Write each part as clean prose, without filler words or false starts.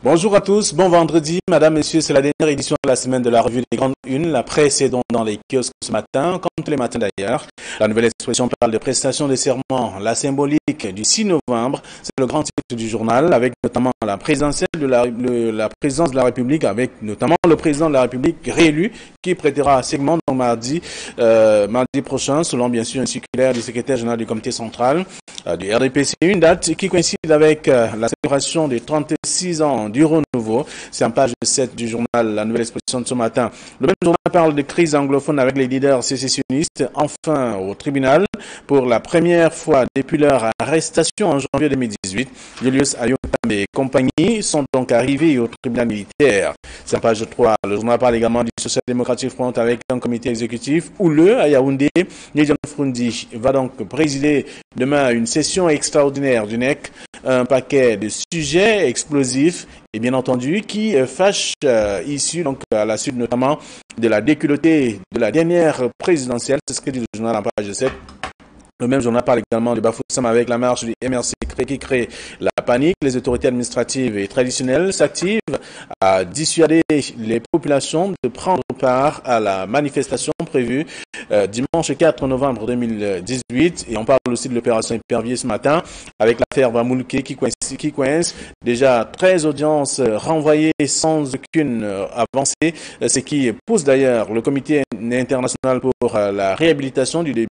Bonjour à tous, bon vendredi, madame, messieurs, c'est la dernière édition de la semaine de la revue des grandes unes. La presse est donc dans les kiosques ce matin, comme tous les matins d'ailleurs. La nouvelle expression parle de prestation de serment, la symbolique du 6 novembre. C'est le grand titre du journal, avec notamment la présidentielle de la présidence de la République, avec notamment le président de la République réélu, qui prêtera serment donc mardi prochain, selon bien sûr une circulaire du secrétaire général du comité central du RDPC. Une date qui coïncide avec la célébration des 36 ans du renouveau. C'est en page 7 du journal La Nouvelle Expression de ce matin. Le même journal parle de crise anglophone avec les leaders sécessionnistes. Enfin, au tribunal, pour la première fois depuis leur arrestation en janvier 2018, Julius Ayotame et compagnie sont donc arrivés au tribunal militaire. C'est en page 3. Le journal parle également du Social Democratic Front avec un comité exécutif houleux à Yaoundé. Ndian Frundi va donc présider demain une session extraordinaire du NEC. Un paquet de sujets explosifs et bien entendu qui fâchent issus donc à la suite notamment de la déculottée de la dernière présidentielle. C'est ce que dit le journal en page 7. Le même journal parle également de Bafoussam avec la marche du MRC qui crée la panique. Les autorités administratives et traditionnelles s'activent à dissuader les populations de prendre part à la manifestation prévue dimanche 4 novembre 2018. Et on parle aussi de l'opération Épervier ce matin avec l'affaire Vamoulke qui coince. Déjà 13 audiences renvoyées sans aucune avancée, ce qui pousse d'ailleurs le comité international pour la réhabilitation des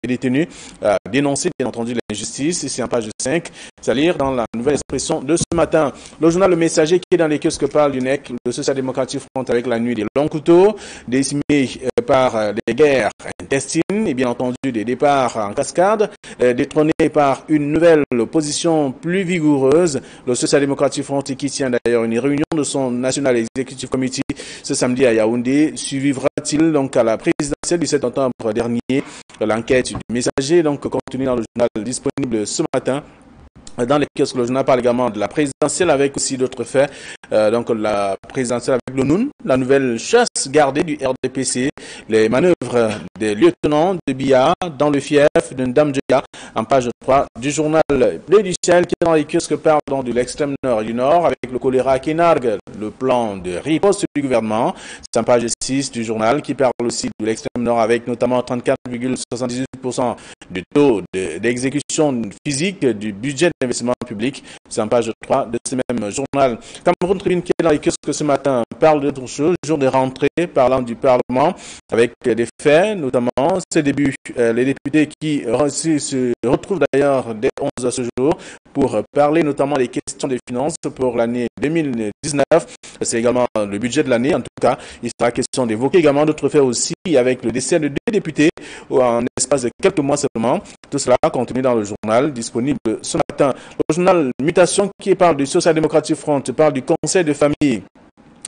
détenus à dénoncer bien entendu l'injustice. C'est en page 5, c'est à lire dans la nouvelle expression de ce matin. Le journal Le Messager qui est dans les kiosques parle du NEC, le Social Democratic Front avec la nuit des longs couteaux, décimés par les guerres intestines et bien entendu des départs en cascade, détrônés par une nouvelle opposition plus vigoureuse. Le Social Democratic Front qui tient d'ailleurs une réunion de son National Executive Committee ce samedi à Yaoundé. Suivra-t-il donc à la présidentielle du 7 octobre dernier l'enquête du Messager, donc contenue dans le journal disponible ce matin. Dans les kiosques, le journal parle également de la présidentielle avec aussi d'autres faits. Donc la présidentielle avec l'ONUN, la nouvelle chasse gardée du RDPC, les manœuvres des lieutenants de BIA dans le fief de Ndamdjega en page 3 du journal Bleu du Ciel qui est dans les kiosques parle donc de l'extrême nord du nord avec le choléra qui nargue le plan de riposte du gouvernement. C'est en page 6 du journal qui parle aussi de l'extrême nord avec notamment 34,78% du taux d'exécution physique du budget d'investissement public. C'est en page 3 de ce même journal. Cameroun Tribune qui est dans les kiosques ce matin parle d'autre chose, jour de rentrée parlant du Parlement avec des faits, notamment ces débuts, les députés qui se retrouvent d'ailleurs dès 11 à ce jour pour parler notamment des questions des finances pour l'année 2019. C'est également le budget de l'année. En tout cas, il sera question d'évoquer également d'autres faits aussi avec le décès de 2 députés en espace de quelques mois seulement. Tout cela contenu dans le journal disponible ce matin. Le journal Mutation qui parle du Social Democratic Front parle du conseil de famille.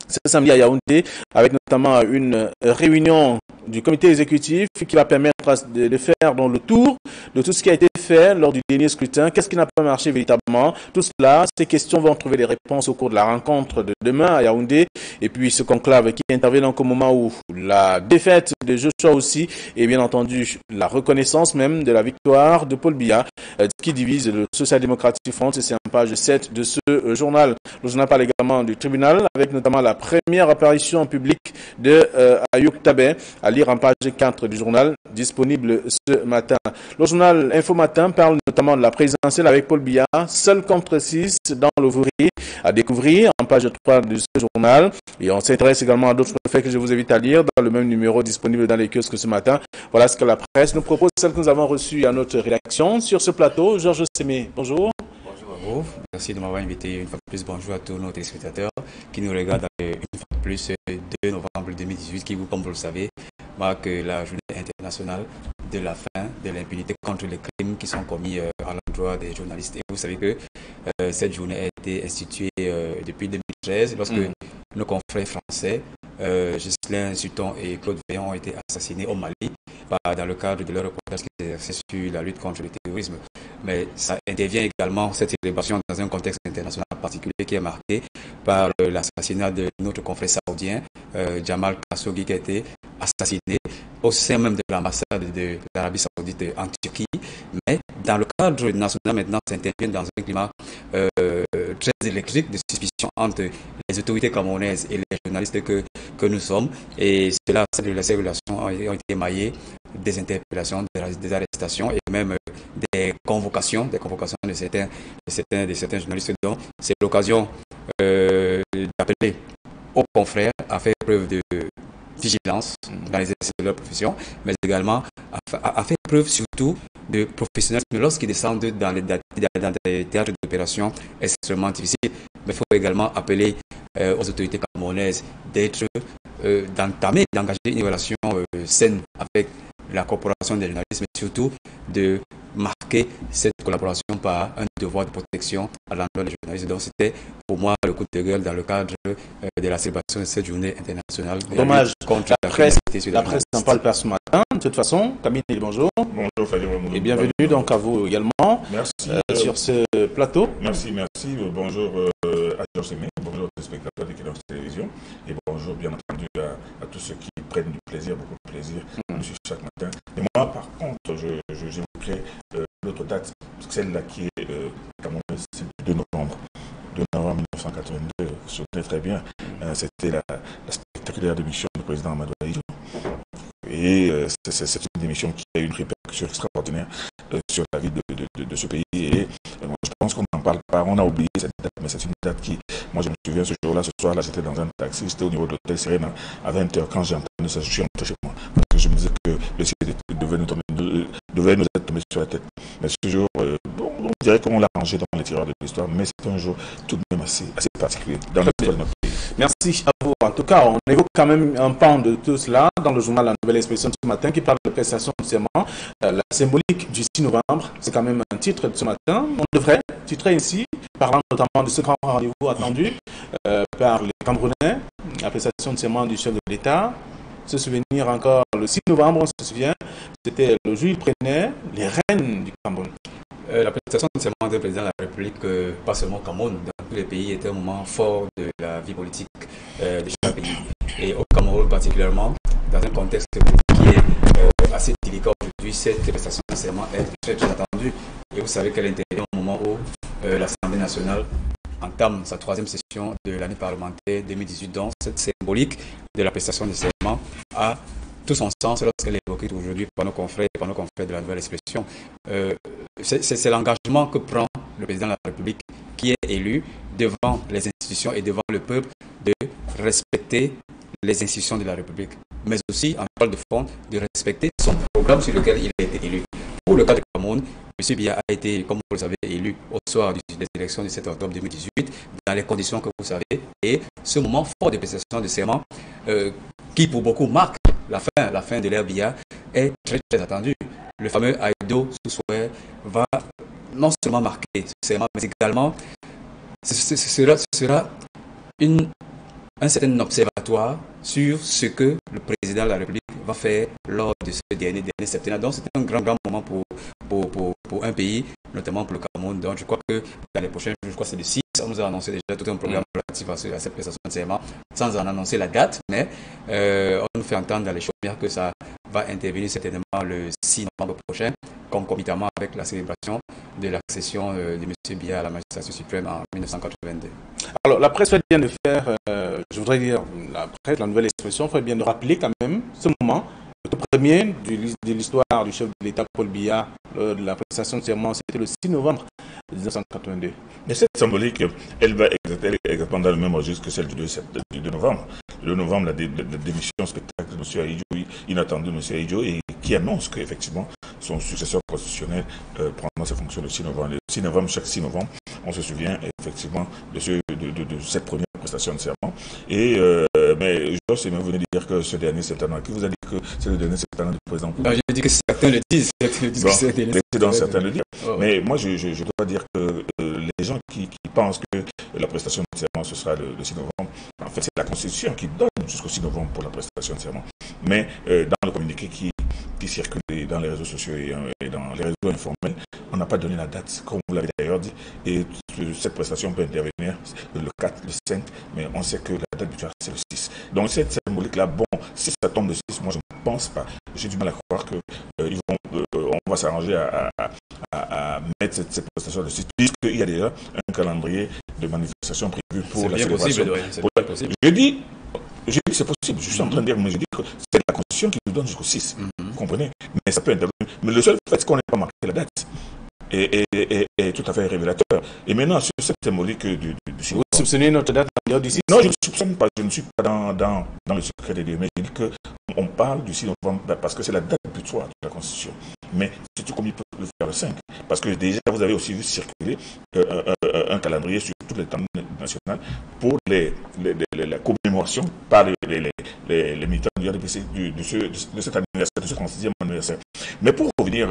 C'est samedi à Yaoundé, avec notamment une réunion du comité exécutif qui va permettre de faire dans le tour de tout ce qui a été fait lors du dernier scrutin. Qu'est-ce qui n'a pas marché véritablement? Tout cela, ces questions vont trouver des réponses au cours de la rencontre de demain à Yaoundé. Et puis ce conclave qui intervient donc au moment où la défaite de Joshua aussi, et bien entendu la reconnaissance même de la victoire de Paul Biya, qui divise le Social Democratic Front. C'est en page 7 de ce journal. Le journal parle également du tribunal, avec notamment la première apparition publique de Ayoub Tabé, à lire en page 4 du journal, disponible ce matin. Le journal Info Matin parle notamment de la présidentielle avec Paul Biya, seul contre 6 dans le Vouri, à découvrir en page 3 de ce journal. Et on s'intéresse également à d'autres faits que je vous invite à lire dans le même numéro disponible dans les kiosques ce matin. Voilà ce que la presse nous propose, celle que nous avons reçue à notre rédaction. Sur ce plateau, Georges Sémé, bonjour. Bonjour à vous. Merci de m'avoir invité une fois de plus. Bonjour à tous nos téléspectateurs qui nous regardent une fois de plus 2 novembre 2018 qui, comme vous le savez, marque la journée internationale de la fin de l'impunité contre les crimes qui sont commis à l'endroit des journalistes. Et vous savez que cette journée a été instituée depuis 2013 lorsque nos confrères français, Ghislain Sutton et Claude Veillon, ont été assassinés au Mali dans le cadre de leur reportage qui exerçait sur la lutte contre le terrorisme. Mais ça intervient également, cette célébration, dans un contexte international particulier qui est marqué par l'assassinat de notre confrère saoudien, Jamal Khashoggi, qui a été assassiné au sein même de l'ambassade de l'Arabie Saoudite en Turquie. Mais dans le cadre national, maintenant, ça intervient dans un climat très électrique de suspicion entre les autorités camerounaises et les journalistes que nous sommes. Et ces relations ont été émaillées des interpellations, des arrestations et même des convocations de certains journalistes. Donc, c'est l'occasion d'appeler aux confrères à faire preuve de vigilance dans l'exercice de leur profession, mais également à faire preuve surtout de professionnalisme lorsqu'ils descendent dans les théâtres d'opération extrêmement difficiles. Mais il faut également appeler aux autorités camerounaises d'entamer, d'engager une relation saine avec la corporation des journalistes, mais surtout de marquer cette collaboration par un devoir de protection à l'endroit des journalistes. Donc c'était pour moi le coup de gueule dans le cadre de la célébration de cette journée internationale. Dommage, contre la presse n'en parle pas ce matin. De toute façon, Camille, bonjour. Bonjour Fadi. Et bienvenue donc à vous également. Merci. Sur ce plateau. Merci. Bonjour à Georges Sémé, bonjour aux spectateurs de Kédance Télévision et bonjour bien entendu à tous ceux qui prennent du plaisir, beaucoup de plaisir chaque matin. Et moi par contre, j'évoquerai l'autre date, celle-là qui est camerounaise, c'est le 2 novembre. 2 novembre 1982, je me souviens très bien, c'était la spectaculaire démission du président Amadou Ahidjo. Et c'est une démission qui a eu une répercussion extraordinaire sur la vie de ce pays. Et je pense qu'on n'en parle pas, on a oublié cette date, mais c'est une date qui, moi je me souviens ce jour-là, ce soir-là, j'étais dans un taxi, c'était au niveau de l'hôtel Serena, à 20h, quand j'ai entendu ça, je suis rentré chez moi. Parce que je me disais que le ciel devait nous être tombé sur la tête. Mais ce jour, on dirait qu'on l'a rangé dans les tiroirs de l'histoire, mais c'est un jour tout de même assez particulier dans l'histoire de notre pays. Merci à vous. En tout cas, on évoque quand même un pan de tout cela dans le journal La Nouvelle Expression de ce matin qui parle de prestation de serment. La symbolique du 6 novembre, c'est quand même un titre de ce matin. On devrait titrer ici, parlant notamment de ce grand rendez-vous attendu par les Camerounais, la prestation de serment du chef de l'État. Se souvenir encore, le 6 novembre, on se souvient, c'était le jour où il prenait les rênes du Cameroun. La prestation de serment du président de la République, pas seulement au Cameroun, dans tous les pays, était un moment fort de la vie politique de chaque pays. Et au Cameroun particulièrement, dans un contexte qui est assez délicat aujourd'hui, cette prestation de serment est très très attendue. Et vous savez qu'elle intervient au moment où l'Assemblée nationale entame sa 3e session de l'année parlementaire 2018. Donc cette symbolique de la prestation de serment a tout son sens lorsqu'elle est évoquée aujourd'hui par nos confrères de la Nouvelle Expression. C'est l'engagement que prend le président de la République qui est élu devant les institutions et devant le peuple de respecter les institutions de la République, mais aussi, en toile de fond, de respecter son programme sur lequel il a été élu. Pour le cas de Cameroun, M. Biya a été, comme vous le savez, élu au soir des élections du 7 octobre 2018, dans les conditions que vous savez, et ce moment fort de prestation de serment, qui pour beaucoup marque la fin de l'ère Biya, est très très attendu. Le fameux Ahidjo Soussoué va non seulement marquer ce serment, mais également ce sera un certain observatoire sur ce que le président de la République va faire lors de ce dernier septennat. Donc c'est un grand moment pour un pays, notamment pour le Cameroun. Donc je crois que dans les prochains jours, je crois que c'est le 6, on nous a annoncé déjà tout un programme relatif à cette prestation de serment, sans en annoncer la date, mais on nous fait entendre dans les chaumières que ça va intervenir certainement le 6 novembre prochain, concomitamment avec la célébration de l'accession de M. Biya à la magistrature suprême en 1982. Alors, la presse fait bien de faire, je voudrais dire, la presse, la Nouvelle Expression, fait bien de rappeler quand même ce moment, le premier de l'histoire du chef de l'État, Paul Biya, de la prestation de serment, c'était le 6 novembre 1982. Mais cette symbolique, elle va exactement dans le même registre que celle du 2 novembre. Le 2 novembre, la démission spectacle de M. Ahidjo, inattendu de M. Ahidjo, et qui annonce qu'effectivement, son successeur constitutionnel prendra ses fonctions le 6 novembre. Le 6 novembre, chaque 6 novembre, on se souvient effectivement de cette première prestation de serment. Et mais Georges Sémé venait de dire que ce dernier septennat, qui vous a dit que c'est le dernier septennat du président? Je dis que certains le disent. Certains le disent. Oh. Mais moi, je dois dire que les gens qui pensent que la prestation de serment, ce sera le 6 novembre, en fait, c'est la Constitution qui donne jusqu'au 6 novembre pour la prestation de serment. Mais dans le communiqué qui circule dans les réseaux sociaux et dans les réseaux informels, on n'a pas donné la date, comme vous l'avez d'ailleurs dit, et cette prestation peut intervenir le 4, le 5, mais on sait que la date butoir, c'est le 6. Donc cette symbolique-là, bon, si ça tombe le 6, moi je ne pense pas, j'ai du mal à croire que on va s'arranger à mettre cette prestation de 6, puisqu'il y a déjà un calendrier de manifestations prévues pour C'est la bien célébration. possible, c'est bien possible. Je dis c'est possible, je suis en train de dire, mais je dis que c'est la Constitution qui nous donne jusqu'au 6, vous comprenez? Mais ça peut intervenir. Mais le seul fait, c'est qu'on n'ait pas marqué la date. Est tout à fait révélateur. Et maintenant, sur cette symbolique du Vous soupçonnez notre date en dehors du 6? Non, je ne soupçonne pas, je ne suis pas dans le secret des dieux, mais je dis qu'on parle du 6 novembre parce que c'est la date butoir de la Constitution. Mais c'est comme il peut le faire le 5. Parce que déjà, vous avez aussi vu circuler un calendrier sur tout le temps national pour la commémoration par les militants du RDPC de cet anniversaire, de ce 36e anniversaire. Mais pour revenir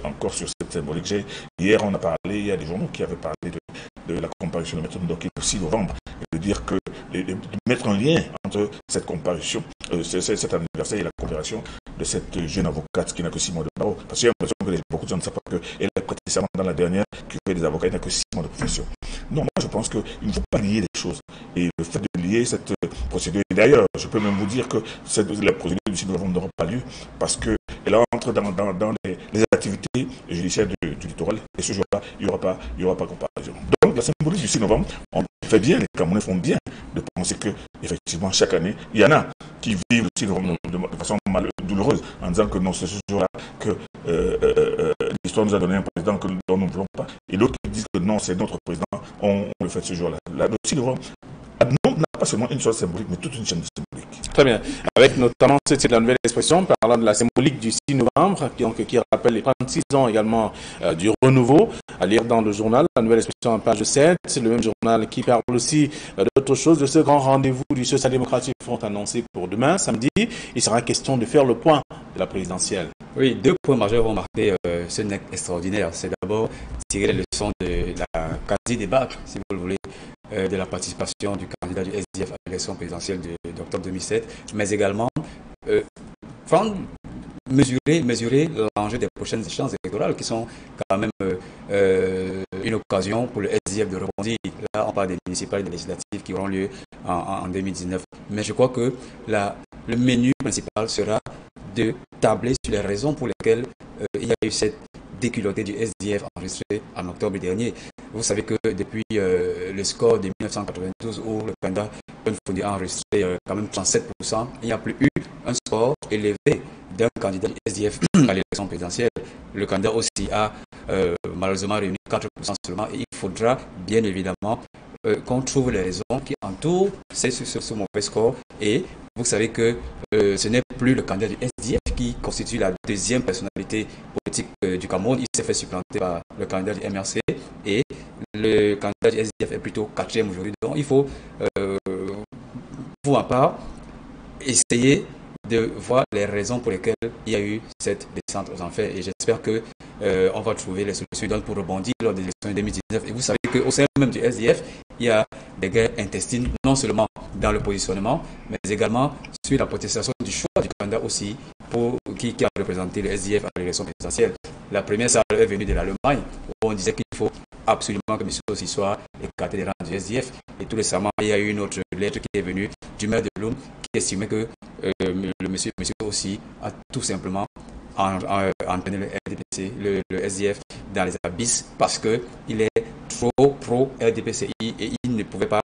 encore sur cette symbolique, hier on a parlé, il y a des journaux qui avaient parlé de la comparution de M. Ndoké le 6 novembre, et de dire que, de mettre un lien entre cette comparution, cet anniversaire et la comparution de cette jeune avocate qui n'a que 6 mois de barreau. Parce que j'ai l'impression que beaucoup de gens ne savent pas qu'elle a prêté serment dans la dernière qui fait des avocats, elle n'a que 6 mois de profession. Non, moi je pense qu'il ne faut pas lier les choses. Et le fait de lier cette procédure, et d'ailleurs, je peux même vous dire que la procédure du 6 novembre n'aura pas lieu parce qu'elle entre dans les activités judiciaires du littoral, et ce jour-là, il n'y aura pas comparaison. Donc la symbolique du 6 novembre, on fait bien, les Camerounais font bien de penser que, effectivement, chaque année, il y en a qui vivent le 6 novembre de façon douloureuse, en disant que non, c'est ce jour-là que l'histoire nous a donné un président dont nous ne voulons pas, et d'autres qui disent que non, c'est notre président, on le fait ce jour-là. Le 6 novembre n'a pas seulement une chose symbolique, mais toute une chaîne de symbolique. Très bien. Avec notamment cette la nouvelle expression parlant de la symbolique du 6 novembre, qui rappelle les 36 ans également du renouveau, à lire dans le journal, la nouvelle expression en page 7, c'est le même journal qui parle aussi d'autre chose, de ce grand rendez-vous du social-démocratique Front annoncé pour demain, samedi. Il sera question de faire le point de la présidentielle. Oui, 2 points majeurs vont marquer ce NEC extraordinaire. C'est d'abord tirer les leçons de la quasi-débâcle, si vous le voulez, de la participation du candidat du SDF à l'élection présidentielle d'octobre 2007, mais également mesurer l'enjeu des prochaines échéances électorales qui sont quand même une occasion pour le SDF de rebondir. Là, on parle des municipales et des législatives qui auront lieu en 2019. Mais je crois que le menu principal sera de tabler sur les raisons pour lesquelles il y a eu cette déculottée du SDF enregistrée en octobre dernier. Vous savez que depuis le score de 1992 où le candidat Fondi a enregistré quand même 37%, il n'y a plus eu un score élevé d'un candidat du SDF à l'élection présidentielle. Le candidat aussi a malheureusement réuni 4% seulement et il faudra bien évidemment qu'on trouve les raisons qui entourent ce mauvais score. Et vous savez que ce n'est plus le candidat du SDF qui constitue la deuxième personnalité politique du Cameroun. Il s'est fait supplanter par le candidat du MRC et le candidat du SDF est plutôt 4e aujourd'hui. Donc il faut, pour ma part, essayer de voir les raisons pour lesquelles il y a eu cette descente aux enfers. Et j'espère que on va trouver les solutions idéales pour rebondir lors des élections de 2019. Et vous savez qu'au sein même du SDF, il y a des guerres intestines, non seulement dans le positionnement, mais également sur la protestation du choix du candidat aussi, qui a représenté le SDF à l'élection présidentielle. La première, ça est venue de l'Allemagne, où on disait qu'il faut absolument que M. Ossi soit écarté des rangs du SDF. Et tout récemment, il y a eu une autre lettre qui est venue du maire de Loum, qui estimait que le monsieur Ossi a tout simplement entraîné le RDPC, le SDF dans les abysses parce qu'il est trop pro-RDPCI et il ne pouvait pas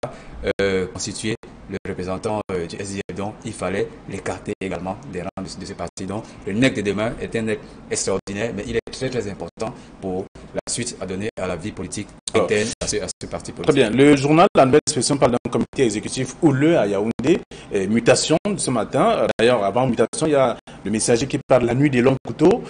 constituer le représentant du SDF. Donc il fallait l'écarter également des rangs de ce parti. Donc le NEC de demain est un NEC extraordinaire, mais il est très important pour la suite à donner à la vie politique interne à ce parti politique. Très bien. Le journal La Nouvelle Expression parle d'un comité exécutif houleux à Yaoundé. Mutation de ce matin. D'ailleurs, avant mutation, il y a le messager qui parle de la nuit des longs couteaux,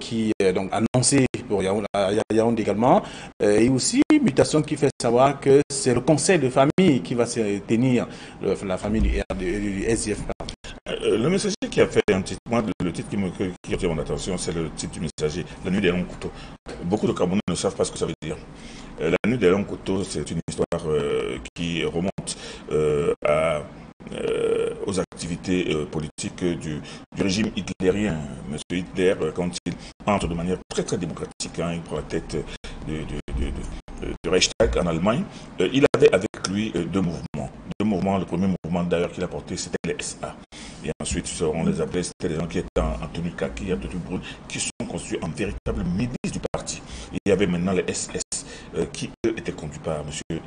qui est donc annoncé pour Yaoundé également. Et aussi, mutation qui fait savoir que c'est le conseil de famille qui va se tenir, la famille du SDF. Le messager qui a fait un titre, moi, le titre qui attire mon attention, c'est le titre du messager, la nuit des longs couteaux. Beaucoup de Camerounais ne savent pas ce que ça veut dire. La nuit des longs couteaux, c'est une histoire qui remonte aux activités politiques du régime hitlérien. M. Hitler, quand il entre de manière très démocratique, il prend la tête du Reichstag en Allemagne, il avait avec lui deux mouvements. Le premier mouvement d'ailleurs qu'il a porté, c'était les SA. Et ensuite, on les appelait, c'était des gens qui étaient en tenue kaki, en tenue brune, qui sont constitués en véritables milices du parti. Et il y avait maintenant les SS, qui eux étaient conduits par M.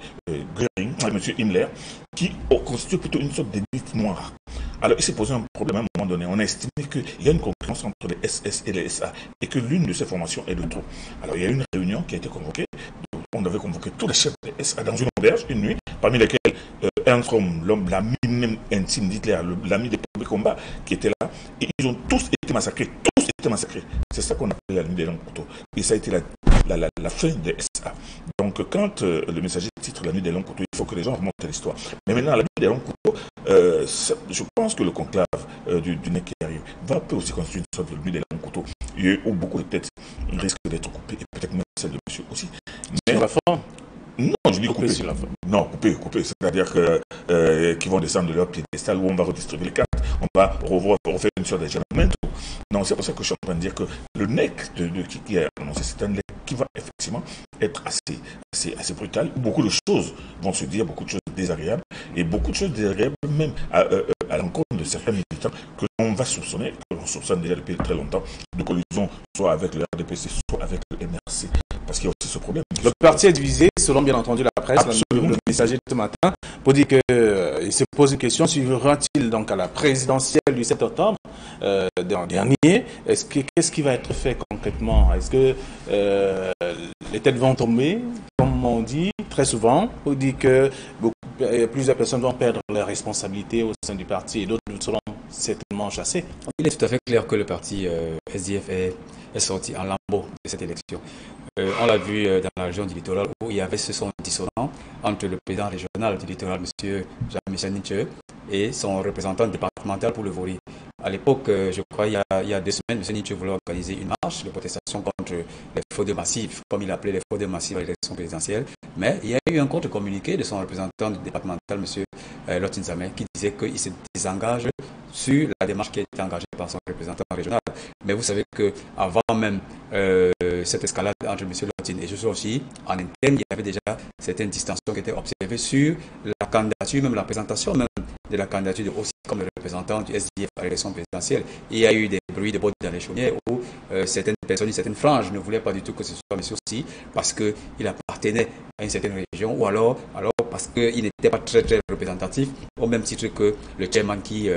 Göring, M. Himmler, qui constitue plutôt une sorte d'élite noire. Alors, il s'est posé un problème à un moment donné. On a estimé qu'il y a une concurrence entre les SS et les SA et que l'une de ces formations est de trop. Alors, il y a une réunion qui a été convoquée. On avait convoqué tous les chefs des SA dans une auberge, une nuit, parmi lesquels Ernstrom, l'ami même intime d'Hitler, l'ami des premiers combats, qui était là. Et ils ont tous été massacrés. Tous été massacrés. C'est ça qu'on appelle la nuit des longs couteaux. Et ça a été la fin des SA. Donc, quand le messager titre la nuit des longs couteaux, il faut que les gens remontent à l'histoire. Mais maintenant, la nuit des longs couteaux, je pense que le conclave du nez qui arrive peut aussi constituer une sorte de nuit des longs couteaux, où beaucoup de têtes risquent d'être coupées, et peut-être même celle de monsieur aussi. Mais sur la fin. Non, je dis coupé. Non, coupé. C'est-à-dire qu'ils vont descendre de leur piédestal où on va redistribuer les cartes. On va refaire une sorte d'ajustement. Non, c'est pour ça que je suis en train de dire que le NEC qui a annoncé, c'est un NEC qui va effectivement être assez brutal. Beaucoup de choses vont se dire, beaucoup de choses désagréables, et beaucoup de choses désagréables même à l'encontre de certains militants que l'on va soupçonner, que l'on soupçonne déjà depuis très longtemps, de collusion, soit avec le RDPC, soit avec le MRC. Parce qu'il y a aussi ce problème. Le parti est divisé, selon bien entendu la presse, le messager de ce matin, pour dire qu'il se pose une question, suivra-t-il donc à la présidentielle du 7 octobre dernier, qu'est-ce qui va être fait concrètement? Est-ce que les têtes vont tomber, comme on dit très souvent, pour dire que plusieurs personnes vont perdre leurs responsabilités au sein du parti et d'autres seront certainement chassés? Il est tout à fait clair que le parti SDF est sorti en lambeaux de cette élection. On l'a vu dans la région du littoral où il y avait ce son dissonant entre le président régional du littoral, M. Jean-Michel Nietzsche, et son représentant départemental pour le Vori. À l'époque, je crois, il y a 2 semaines, M. Nietzsche voulait organiser une marche de protestation contre les fraudes massives, comme il appelait les fraudes massives à l'élection présidentielle. Mais il y a eu un contre-communiqué de son représentant départemental, M. Lotinzame, qui disait qu'il se désengage sur la démarche qui a été engagée par son représentant régional. Mais vous savez qu'avant même cette escalade entre M. Lotin et Joshua aussi, en interne, il y avait déjà certaines distensions qui étaient observées sur la candidature, même la présentation même de la candidature de aussi comme le représentant du SDF à l'élection présidentielle. Il y a eu des bruits de bottes dans les chaumières où certaines personnes, certaines franges ne voulaient pas du tout que ce soit M. aussi parce qu'il appartenait à une certaine région ou alors parce qu'il n'était pas très très représentatif au même titre que le chairman qui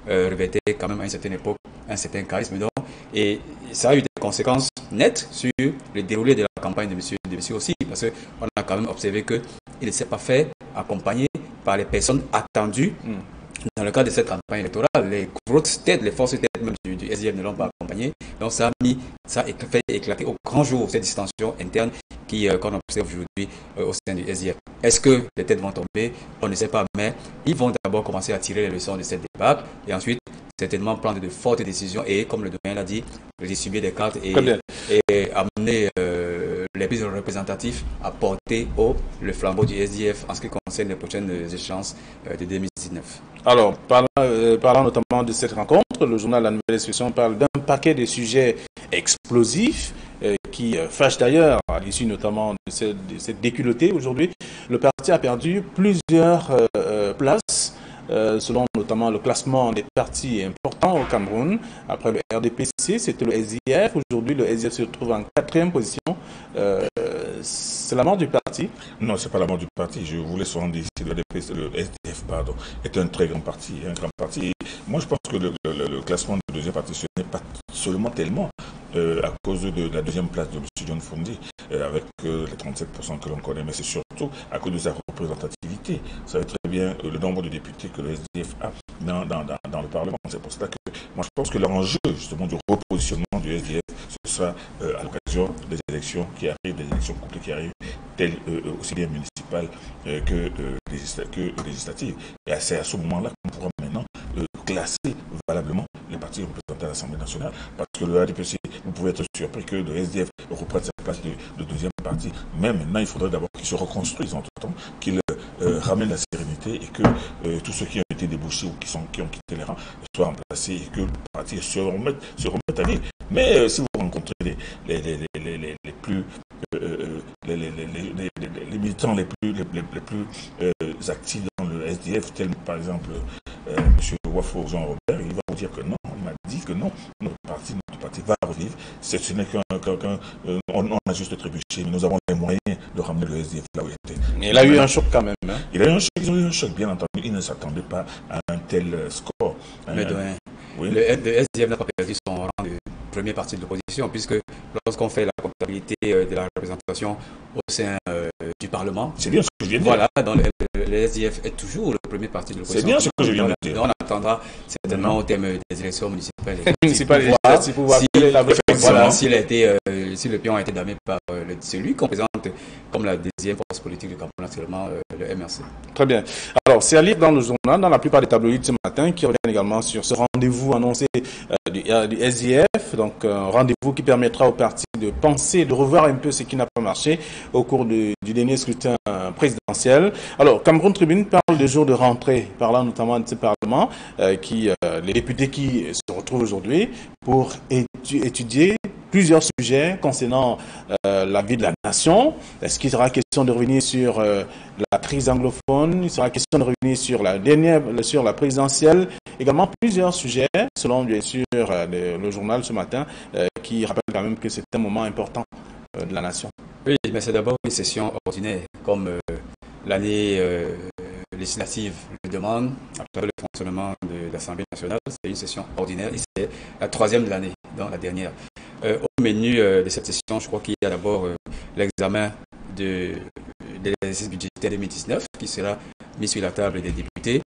revêtait quand même à une certaine époque un certain charisme. Donc, et ça a eu des conséquences nettes sur le déroulé de la campagne de monsieur aussi parce qu'on a quand même observé qu'il ne s'est pas fait accompagner par les personnes attendues dans le cadre de cette campagne électorale. Les grosses têtes, les forces têtes même du SDF ne l'ont pas accompagné. Donc ça a fait éclater au grand jour cette distension interne qu'on observe aujourd'hui au sein du SDF. Est-ce que les têtes vont tomber? On ne sait pas, mais ils vont d'abord commencer à tirer les leçons de cette débat et ensuite certainement prendre de fortes décisions et, comme le domaine l'a dit, redistribuer des cartes et amener les plus représentatifs à porter haut le flambeau du SDF en ce qui concerne les prochaines échéances de 2019. Alors, parlant notamment de cette rencontre, le journal La Nouvelle Expression parle d'un paquet de sujets explosifs qui fâchent d'ailleurs, à l'issue notamment de cette déculottée aujourd'hui. Le parti a perdu plusieurs places, selon notamment le classement des partis importants au Cameroun. Après le RDPC, c'était le SDF. Aujourd'hui, le SDF se trouve en 4e position. C'est la mort du parti? Non, c'est pas la mort du parti. Je voulais seulement dire que le SDF, est un très grand parti. Et moi, je pense que le classement du deuxième parti, ce n'est pas seulement tellement à cause de la deuxième place de M. John Fundi, avec les 37% que l'on connaît, mais c'est surtout à cause de sa représentativité. Vous savez très bien le nombre de députés que le SDF a dans le Parlement. C'est pour cela que moi, je pense que l'enjeu justement du repositionnement du SDF, ce sera à l'occasion des élections qui arrivent, des élections couplées qui arrivent, telles aussi bien municipales que législatives. Et c'est à ce moment-là qu'on pourra maintenant classer valablement les partis représentés à l'Assemblée nationale. Parce que le RDPC, vous pouvez être surpris que le SDF reprenne sa place de deuxième parti. Mais maintenant, il faudrait d'abord qu'il se reconstruise entre-temps, qu'il ramène la sérénité et que tous ceux qui ont été débouchés ou qui ont quitté les rangs soient remplacés et que le parti se remette à vivre. Mais si vous rencontrez les militants les plus actifs dans le SDF, tels par exemple M. Wafo Jean Robert, il va vous dire que non, il m'a dit que non, notre parti va revivre. Ce n'est on a juste trébuché, mais nous avons les moyens de ramener le SDF là où il était. Il a eu un choc quand même. Hein. Il a eu un choc, ils ont eu un choc, bien entendu. Ils ne s'attendaient pas à un tel score. Mais oui. Le SDF n'a pas perdu son rang de première partie de l'opposition, puisque lorsqu'on fait la comptabilité de la représentation au sein du Parlement, c'est bien ce que je viens de dire. Voilà, donc le SDF est toujours le premier parti de l'opposition. C'est bien ce que je viens de dire. On attendra certainement au terme des élections municipales. Si le pion a été damé par celui qu'on présente comme la deuxième force politique du Cameroun actuellement, le MRC. Très bien. Alors, c'est à lire dans le journal, dans la plupart des tabloïds ce matin, qui reviennent également sur ce rendez-vous annoncé du SDF, donc un rendez-vous qui permettra au parti de penser, de revoir un peu ce qui n'a pas marché au cours du dernier scrutin présidentiel. Alors, Cameroun Tribune parle de jour de rentrée, parlant notamment de ce Parlement, les députés qui se retrouvent aujourd'hui pour étudier plusieurs sujets concernant la vie de la nation. Est-ce qu'il sera question de revenir sur la crise anglophone? Il sera question de revenir sur la présidentielle. Également plusieurs sujets, selon bien sûr le journal ce matin, qui rappelle quand même que c'est un moment important de la nation. Oui, mais c'est d'abord une session ordinaire, comme l'année législative le demande, à travers le fonctionnement de l'Assemblée nationale. C'est une session ordinaire et c'est la troisième de l'année, donc la dernière. Au menu de cette session, je crois qu'il y a d'abord l'examen de l'exercice budgétaire 2019 qui sera mis sur la table des députés.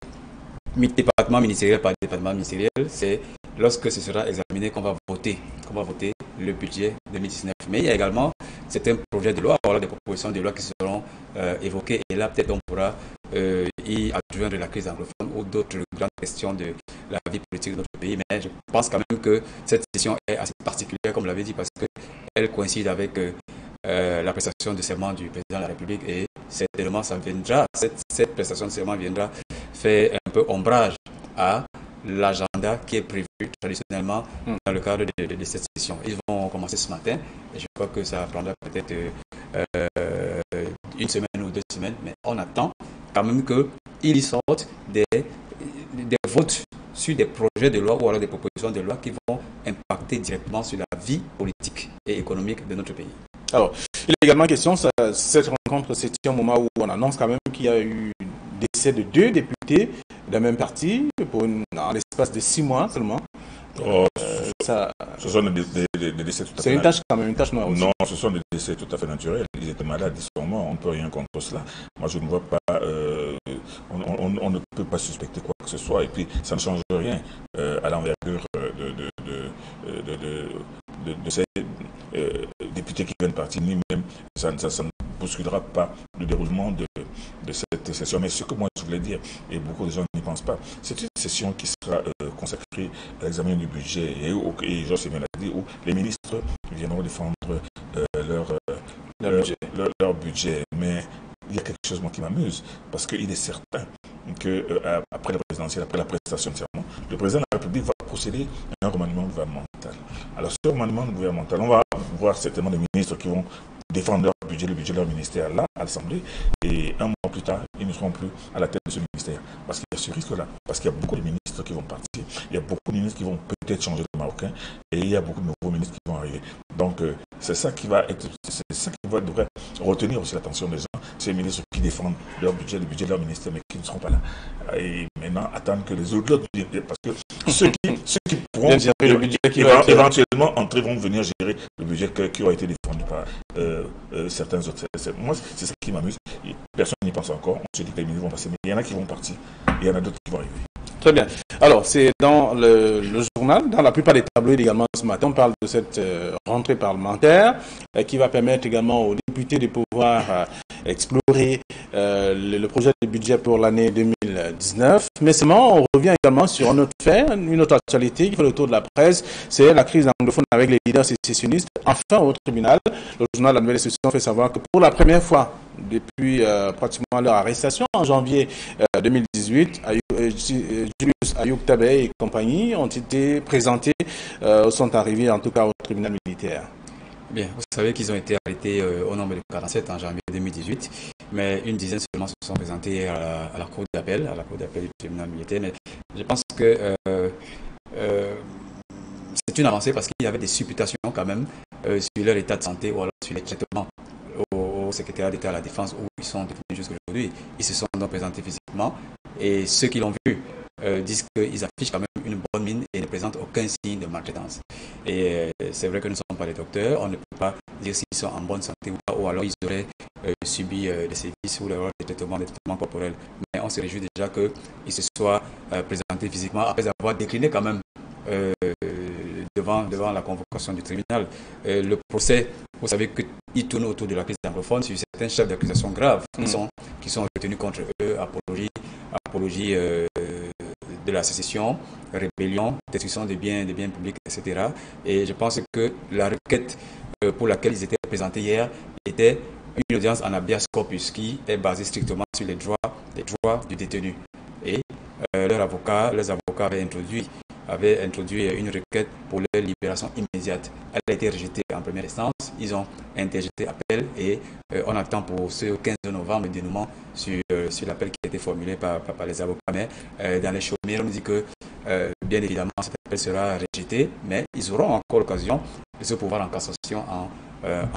Département ministériel par département ministériel, c'est lorsque ce sera examiné qu'on va voter le budget 2019. Mais il y a également certains projets de loi, voilà, des propositions de loi qui seront évoquées et là peut-être on pourra y adjoindre la crise anglophone ou d'autres grandes questions de la vie politique de notre pays. Mais je pense quand même que cette session est assez particulière, comme je l'avais dit, parce qu'elle coïncide avec la prestation de serment du président de la République et certainement ça viendra, cette prestation de serment viendra faire un peu ombrage à l'agenda qui est prévu traditionnellement dans le cadre de cette session. Ils vont commencer ce matin et je crois que ça prendra peut-être une semaine ou 2 semaines, mais on attend quand même qu'il y sorte des votes sur des projets de loi ou alors des propositions de loi qui vont impacter directement sur la vie politique et économique de notre pays. Alors, il est également question, cette rencontre, c'est un moment où on annonce quand même qu'il y a eu décès de 2 députés d'un même parti en l'espace de 6 mois seulement. Ce sont des décès tout à fait... C'est une tâche quand même, une tâche noire aussi. Non, ce sont des décès tout à fait naturels. Ils étaient malades, ils sont morts, on ne peut rien contre cela. Moi, je ne vois pas... on ne peut pas suspecter quoi que ce soit. Et puis, ça ne change rien à l'envergure de ces députés qui viennent partir, ni même ça ne bousculera pas le déroulement de cette session. Mais ce que moi je voulais dire, et beaucoup de gens n'y pensent pas, c'est une session qui sera consacrée à l'examen du budget et José me l'a dit, où les ministres viendront défendre leur budget. Mais il y a quelque chose moi qui m'amuse, parce qu'il est certain que après la présidentielle, après la prestation de serment, le président de la République va procéder à un remaniement gouvernemental. Alors ce remaniement gouvernemental, on va voir certainement des ministres qui vont défendre leur budget, le budget de leur ministère là, à l'Assemblée, et un mois plus tard, ils ne seront plus à la tête de ce ministère. Parce qu'il y a ce risque-là, parce qu'il y a beaucoup de ministres qui vont partir, il y a beaucoup de ministres qui vont peut-être changer de marocain, et il y a beaucoup de nouveaux ministres qui vont arriver. Donc c'est ça qui devrait retenir aussi l'attention des gens, ces ministres qui défendent leur budget, le budget de leur ministère, mais qui ne seront pas là. Et maintenant, attendre que les autres parce que ceux qui pourront le budget éventuellement entrer vont venir gérer le budget qui aura été défendu par certains autres. Moi, c'est ça qui m'amuse. Personne n'y pense encore. On se dit que les ministres vont passer, mais il y en a qui vont partir, et il y en a d'autres qui vont arriver. Très bien. Alors, c'est dans le journal, dans la plupart des tabloïds également ce matin, on parle de cette rentrée parlementaire qui va permettre également aux députés de pouvoir explorer le projet de budget pour l'année 2019. Mais seulement, on revient également sur un autre fait, une autre actualité qui fait le tour de la presse, c'est la crise anglophone avec les leaders sécessionnistes. Enfin, au tribunal, le journal La Nouvelle Institution fait savoir que pour la première fois depuis pratiquement leur arrestation en janvier 2018, Julius Ayoub Tabay et compagnie ont été présentés, sont arrivés en tout cas au tribunal militaire. Bien, vous savez qu'ils ont été arrêtés au nombre de 47 en janvier 2018, mais une dizaine seulement se sont présentés à la cour d'appel, du tribunal militaire. Mais je pense que c'est une avancée parce qu'il y avait des supputations quand même sur leur état de santé ou alors sur les traitements au au secrétaire d'État à la Défense où ils sont détenus jusqu'à aujourd'hui. Ils se sont donc présentés physiquement et ceux qui l'ont vu disent qu'ils affichent quand même une bonne mine et ne présentent aucun signe de maltraitance. Et c'est vrai que nous ne sommes pas des docteurs, on ne peut pas dire s'ils sont en bonne santé ou pas, ou alors ils auraient subi des sévices ou des traitements corporels. Mais on se réjouit déjà qu'ils se soient présentés physiquement après avoir décliné quand même devant la convocation du tribunal. Le procès, vous savez qu'il tourne autour de la crise anglophone sur certains chefs d'accusation graves qui sont retenus contre eux, apologie de la sécession, rébellion, destruction des biens publics, etc. Et je pense que la requête pour laquelle ils étaient présentés hier était une audience en habeas corpus qui est basée strictement sur les droits du détenu. Et leurs avocats avaient introduit une requête pour leur libération immédiate. Elle a été rejetée en première instance. Ils ont interjeté appel et on attend pour ce 15 novembre le dénouement sur l'appel qui a été formulé par les avocats. Mais dans les chaumières, on nous dit que bien évidemment cet appel sera rejeté, mais ils auront encore l'occasion de se pouvoir en cassation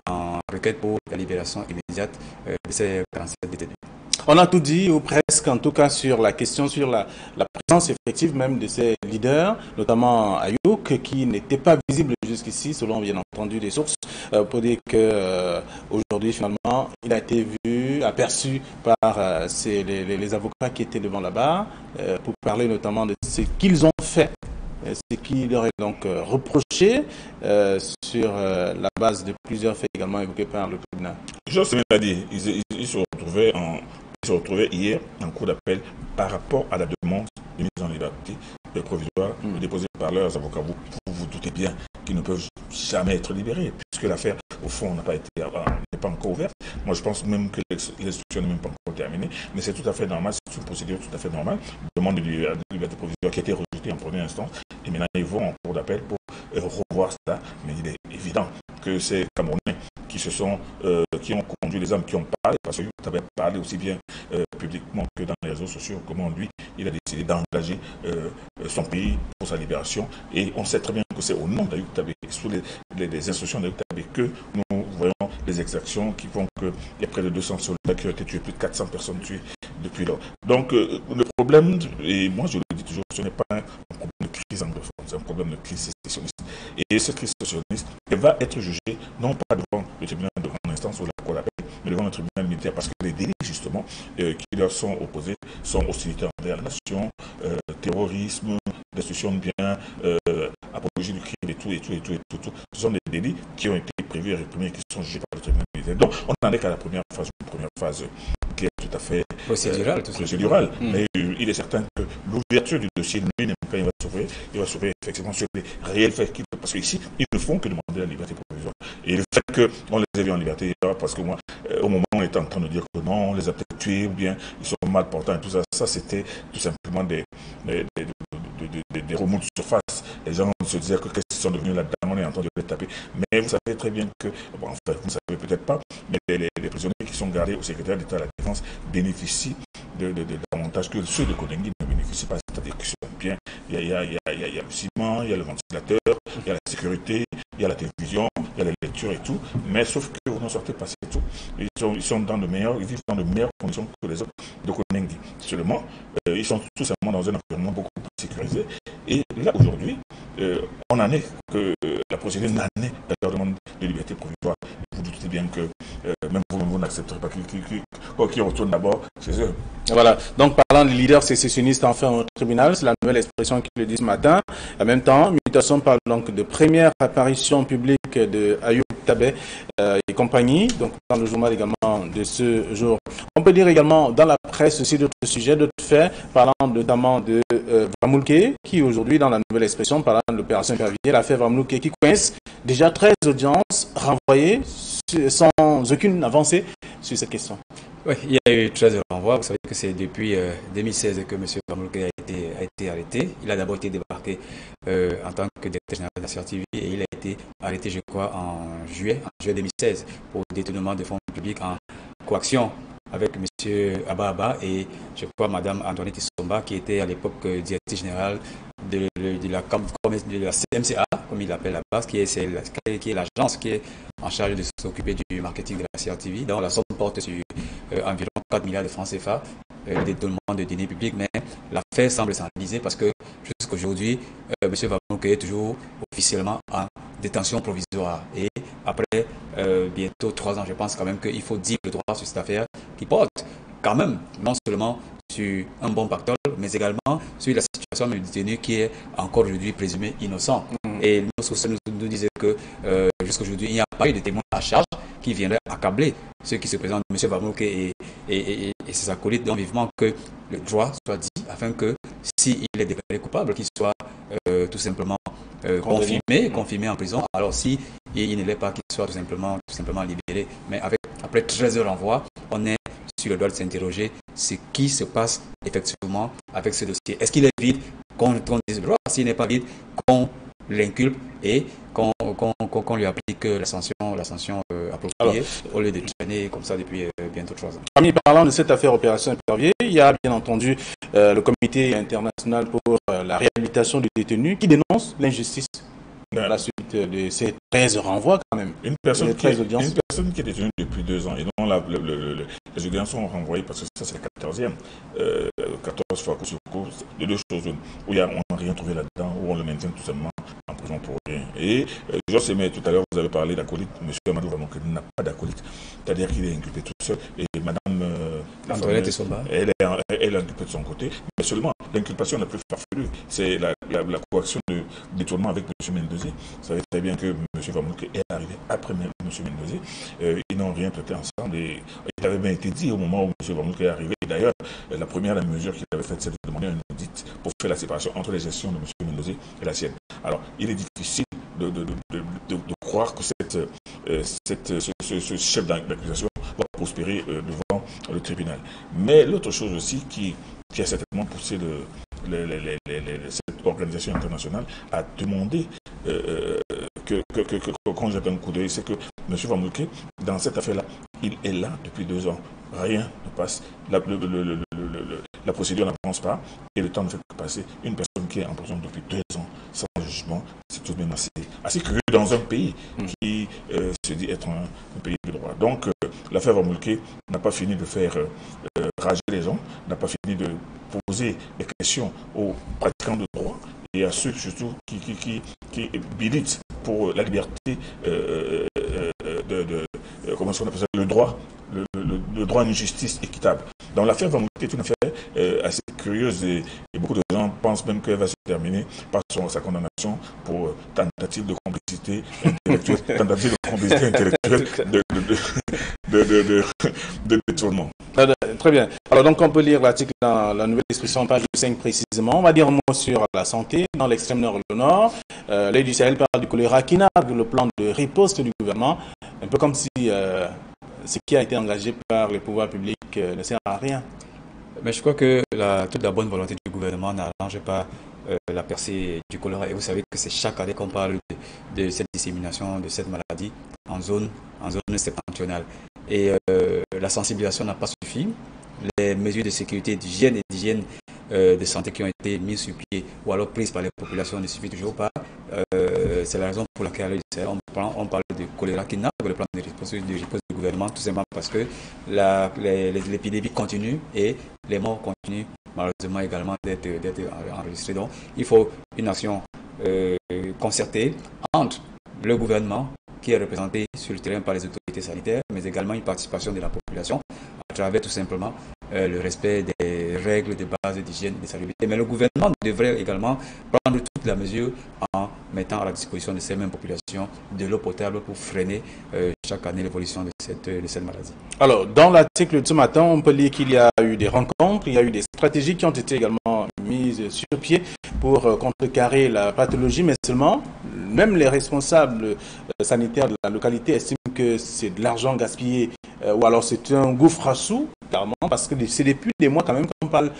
en requête pour la libération immédiate de ces 47 détenus. On a tout dit, ou presque, en tout cas, sur la question, sur la présence effective même de ces leaders, notamment Ayouk, qui n'était pas visible jusqu'ici, selon bien entendu des sources, pour dire que aujourd'hui, finalement, il a été vu, aperçu par les avocats qui étaient devant la barre, pour parler notamment de ce qu'ils ont fait. Ce qui leur est donc reproché sur la base de plusieurs faits également évoqués par le tribunal. José l'a dit, ils se retrouvaient hier en cours d'appel par rapport à la demande de mise en liberté provisoire déposée par leurs avocats. Vous vous doutez bien qu'ils ne peuvent jamais être libérés, puisque l'affaire, au fond, n'est pas encore ouverte. Moi, je pense même que l'instruction n'est même pas encore terminée, mais c'est tout à fait normal, c'est une procédure tout à fait normale. Demande de liberté provisoire qui a été rejetée en première instance, et maintenant ils vont en cours d'appel pour revoir cela. Mais il est évident que ces Camerounais qui ont conduit les hommes qui ont parlé, parce que vous avez parlé aussi bien publiquement que dans les réseaux sociaux, comment lui, il a décidé d'engager son pays pour sa libération. Et on sait très bien que c'est au nom d'Ayouk Tabé, sous les instructions d'Ayouk Tabé, que nous voyons les exactions qui font qu'il y a près de 200 soldats qui ont été tués, plus de 400 personnes tuées depuis lors. Donc le problème, et moi je le dis toujours, ce n'est pas un problème de crise anglophone, c'est un problème de crise sécessionniste. Et cette crise sécessionniste, elle va être jugée non pas devant le tribunal de grande instance ou la cour d'appel, mais devant le tribunal militaire, parce que les délits justement qui leur sont opposés sont hostilité envers la nation, terrorisme, destruction de biens, apologie du crime et tout. Ce sont des délits qui ont été prévus et réprimés et qui sont jugés par le tribunal militaire. Donc on n'en est qu'à la première phase qui est tout à fait procédurale. Mais il est certain que l'ouverture du dossier, lui, quand il va s'ouvrir effectivement sur les réels faits. Parce qu'ici, ils ne font que demander la liberté provisoire. Et le fait qu'on les ait vus en liberté, parce que moi, au moment où on était en train de dire que non, on les a peut-être tués, ou bien ils sont mal portants et tout ça, ça c'était tout simplement des remous de surface. Les gens se disaient que qu'est-ce qu'ils sont devenus là-dedans, on est en train de les taper. Mais vous savez très bien que, bon, enfin, vous ne savez peut-être pas, mais les prisonniers qui sont gardés au secrétaire d'État à la Défense bénéficient d'avantages que ceux de Koningui ne bénéficient pas. C'est-à-dire qu'ils sont bien, il y a le ciment, il y a le ventilateur, il y a la sécurité, il y a la télévision, il y a la lecture et tout. Mais sauf que vous n'en sortez pas, c'est tout. Ils vivent dans de meilleures conditions que les autres de Koningui. Seulement, ils sont tout simplement dans un environnement beaucoup plus sécurisé. Et là, aujourd'hui, on en est que la procédure n'en est qu'à leur demande de liberté provisoire. Vous doutez bien que même vous n'accepterez pas qu'ils retournent d'abord chez eux. Voilà. Donc, parlant des leaders sécessionnistes enfin au tribunal, c'est la nouvelle expression qu'il le dit ce matin. En même temps, Mutation parle donc de première apparition publique de Ayouk Tabé et compagnie, donc dans le journal également de ce jour. On peut dire également dans la presse aussi d'autres sujets, d'autres faits, parlant notamment de Vamulke, qui aujourd'hui, dans la nouvelle expression, parlant de l'opération Pervier, l'affaire Vamulke qui coince déjà 13 audiences renvoyées sans aucune avancée sur cette question. Oui, il y a eu 13 renvois. Vous savez que c'est depuis 2016 que M. Vamulke a été arrêté. Il a d'abord été débarqué en tant que directeur général de la CRTV et il a été arrêté, je crois, en juillet 2016 pour détournement de fonds publics en coaction avec M. Abba et je crois Mme Antoinette Issomba qui était à l'époque directrice générale de la CMCA, comme il l'appelle la base, qui est l'agence qui est en charge de s'occuper du marketing de la CRTV. Donc la somme porte sur environ 4 milliards de francs CFA, le détournement de deniers publics, mais l'affaire semble s'enliser parce que jusqu'aujourd'hui, M. Vamouke est toujours officiellement en détention provisoire. Et après bientôt 3 ans, je pense quand même qu'il faut dire le droit sur cette affaire qui porte quand même non seulement sur un bon pactole, mais également sur la situation du détenu qui est encore aujourd'hui présumé innocent. Et nos sources nous disaient que jusqu'aujourd'hui, il n'y a pas eu de témoin à charge qui viendrait accabler ceux qui se présentent, M. Vamouke et ses acolytes, donc vivement que le droit soit dit afin que s'il est déclaré coupable, qu'il soit tout simplement confirmé en prison. Alors si il ne l'est pas, qu'il soit tout simplement libéré. Mais après 13 heures d'envoi, on est sur le droit de s'interroger ce qui se passe effectivement avec ce dossier. Est-ce qu'il est vide qu'on dise le droit? S'il n'est pas vide, qu'on l'inculpe et qu'on lui applique la sanction appropriée au lieu de traîner comme ça depuis bientôt 3 ans. Parlant de cette affaire Opération Épervier, il y a bien entendu le Comité international pour la réhabilitation du détenu qui dénonce l'injustice à la suite de ces 13 renvois quand même. Une personne qui est détenue depuis 2 ans et dont les audiences sont renvoyées parce que ça c'est la 14e. 14 fois coup sur coup, de 2 choses où on n'a rien trouvé là-dedans, où on le maintient tout simplement en prison pour rien. Et Georges Sémé, tout à l'heure, vous avez parlé d'acolyte. M. Amadou Vamouke n'a pas d'acolyte. C'est-à-dire qu'il est inculpé tout seul. Et Mme Antoinette Somba, elle est inculpée de son côté. Mais seulement, l'inculpation la plus farfelue, c'est la coaction de détournement avec M. Mendoza. Vous savez très bien que M. Vamouke est arrivé après M. Mendoza. Ils n'ont rien traité ensemble. Et il avait bien été dit au moment où M. Vamouke est arrivé. D'ailleurs, la première mesure qu'il avait faite, c'est de demander un audit pour faire la séparation entre les gestions de M. Mendoza et la sienne. Alors, il est difficile de croire que ce chef d'accusation va prospérer devant le tribunal. Mais l'autre chose aussi qui a certainement poussé cette organisation internationale à demander qu'on jette un coup d'œil, c'est que M. Vamouke, dans cette affaire-là, il est là depuis 2 ans. Rien ne passe. La procédure n'avance pas et le temps ne fait que passer. Une personne qui est en prison depuis 2 ans sans jugement, c'est tout de même assez curieux dans un pays qui se dit être un pays de droit. Donc l'affaire Vamouke n'a pas fini de faire rager les gens, n'a pas fini de poser des questions aux pratiquants de droit et à ceux surtout qui militent pour la liberté comment on appelle ça, le droit à une justice équitable. Dans l'affaire Vamouke est une affaire assez curieuse et beaucoup de gens pensent même qu'elle va se terminer par sa condamnation pour tentative de complicité intellectuelle, de détournement. Très bien. Alors donc on peut lire l'article dans la nouvelle expression page 5 précisément. On va dire un mot sur la santé dans l'extrême nord et le nord. L'œil du Sahel parle du choléra qui nargue le plan de riposte du gouvernement, un peu comme si ce qui a été engagé par les pouvoirs publics ne sert à rien. Mais je crois que toute la bonne volonté du gouvernement n'arrange pas la percée du choléra. Et vous savez que c'est chaque année qu'on parle de cette dissémination de cette maladie en zone septentrionale. Et la sensibilisation n'a pas suffi. Les mesures de sécurité et d'hygiène de santé qui ont été mises sur pied ou alors prises par les populations ne suffisent toujours pas. C'est la raison pour laquelle on parle de choléra qui nargue le plan de riposte du gouvernement, tout simplement parce que l'épidémie continue et les morts continuent malheureusement également d'être enregistrés. Donc il faut une action concertée entre le gouvernement qui est représenté sur le terrain par les autorités sanitaires, mais également une participation de la population à travers tout simplement le respect des règles de base d'hygiène et de salubrité. Mais le gouvernement devrait également prendre toute la mesure en mettant à la disposition de ces mêmes populations de l'eau potable pour freiner chaque année l'évolution de cette maladie. Alors, dans l'article de ce matin, on peut lire qu'il y a eu des rencontres, il y a eu des stratégies qui ont été également mises sur pied pour contrecarrer la pathologie, mais seulement, même les responsables sanitaires de la localité estiment que c'est de l'argent gaspillé ou alors c'est un gouffre à sous, clairement, parce que c'est depuis des mois quand même qu'on parle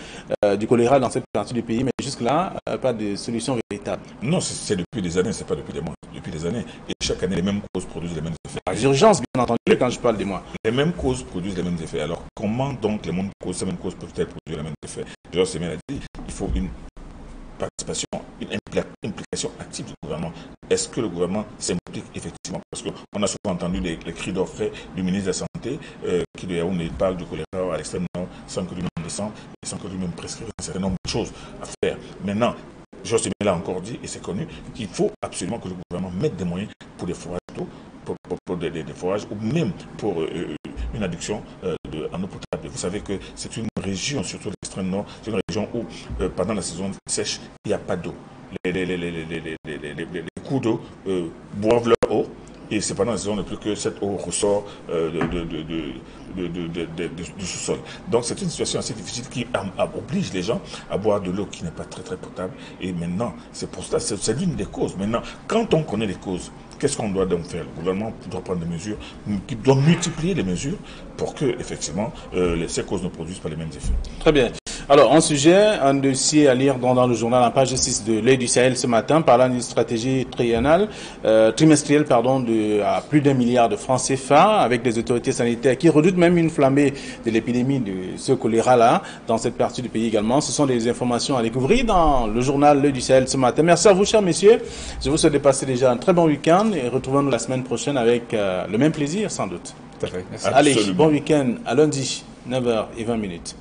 du choléra dans cette partie du pays, mais jusque-là, pas de solution véritable. Non, c'est depuis des années, c'est pas depuis des mois, depuis des années. Et chaque année, les mêmes causes produisent les mêmes effets. Les urgences, bien entendu, quand je parle des mois. Les mêmes causes produisent les mêmes effets. Alors, comment donc ces mêmes causes peuvent-elles produire les mêmes effets? Georges Sémé a dit, il faut participation, une implication active du gouvernement. Est-ce que le gouvernement s'implique effectivement? Parce qu'on a souvent entendu les cris d'orfraie du ministre de la Santé qui de Yaoundé parle du choléra à l'extrême nord sans que lui-même descende et sans que lui-même prescrive un certain nombre de choses à faire. Maintenant, Josimé l'a encore dit, et c'est connu, qu'il faut absolument que le gouvernement mette des moyens pour des forages d'eau, pour des forages, ou même pour une adduction en eau potable. Vous savez que c'est une région, surtout l'extrême nord, c'est une région où, pendant la saison sèche, il n'y a pas d'eau. Les cours d'eau boivent leur eau, et c'est pendant la saison plus que cette eau ressort du sous-sol. Donc c'est une situation assez difficile qui oblige les gens à boire de l'eau qui n'est pas très très potable. Et maintenant, c'est pour cela, c'est l'une des causes. Maintenant, quand on connaît les causes, qu'est-ce qu'on doit donc faire? Le gouvernement doit prendre des mesures, qui doit multiplier les mesures pour que, effectivement, ces causes ne produisent pas les mêmes effets. Très bien. Alors, un sujet, un dossier à lire dans le journal, en page 6 de l'Œil du Sahel ce matin, parlant d'une stratégie trimestrielle, à plus d'1 milliard de francs CFA, avec les autorités sanitaires qui redoutent même une flambée de l'épidémie de ce choléra-là, dans cette partie du pays également. Ce sont des informations à découvrir dans le journal L'Œil du Sahel ce matin. Merci à vous, chers messieurs. Je vous souhaite de passer déjà un très bon week-end et retrouvons-nous la semaine prochaine avec le même plaisir, sans doute. Tout à fait. Merci. Allez, bon week-end à lundi, 9h20.